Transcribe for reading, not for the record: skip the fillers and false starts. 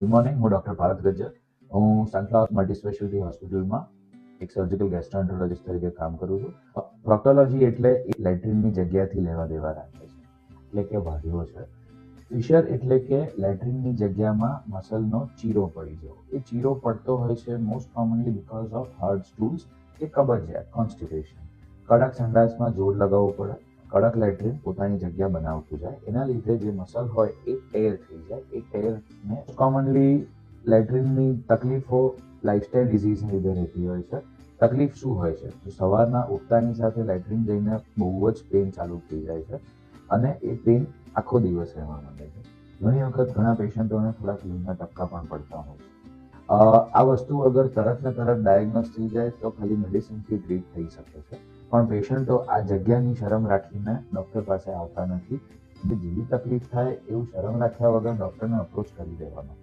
Good morning. હું doctor Bharat Gajjar. હું sunflower multi speciality હોસ્પિટલમાં એક સર્જિકલ ગેસ્ટ્રોએન્ટરોલોજિસ્ટ તરીકે કામ કરું છું. પ્રોક્ટોલોજી એટલે લેટ્રિનની જગ્યાથી લેવા દેવા રાખે છે, એટલે કે વાઢીઓ છે. ફિશર એટલે કે લેટ્રિનની જગ્યામાં મસલનો ચીરો પડી જવો. એ ચીરો પડતો હોય છે most commonly because of hard stools કે કબજિયાત, કોન્સ્ટિપેશન. કડક સંડાસમાં જોર લગાવવું પડે, કડક લેટ્રિન પોતાની જગ્યા બનાવતું જાય, એના લીધે જે મસલ હોય એ ટેર થઈ જાય. એ ટેરને કોમનલી લેટ્રિનની તકલીફો લાઇફસ્ટાઇલ ડિઝીઝને લીધે રહેતી હોય છે. તકલીફ શું હોય છે? તો સવારના ઉઠતાની સાથે લેટ્રિન જઈને બહુ જ પેઇન ચાલુ થઈ જાય છે અને એ પેઇન આખો દિવસ રહેવા માંડે છે. ઘણી વખત ઘણા પેશન્ટોને થોડાક લોહીના ટપકા પણ પડતા હોય છે. આ વસ્તુ અગર તરત ને તરત ડાયગ્નોસ થઈ જાય તો ખાલી મેડિસિનથી ટ્રીટ થઈ શકે છે, પણ પેશન્ટો આ જગ્યાની શરમ રાખીને ડૉક્ટર પાસે આવતા નથી. જેવી તકલીફ થાય એવું શરમ રાખ્યા વગર ડૉક્ટરને અપ્રોચ કરી દેવાનો.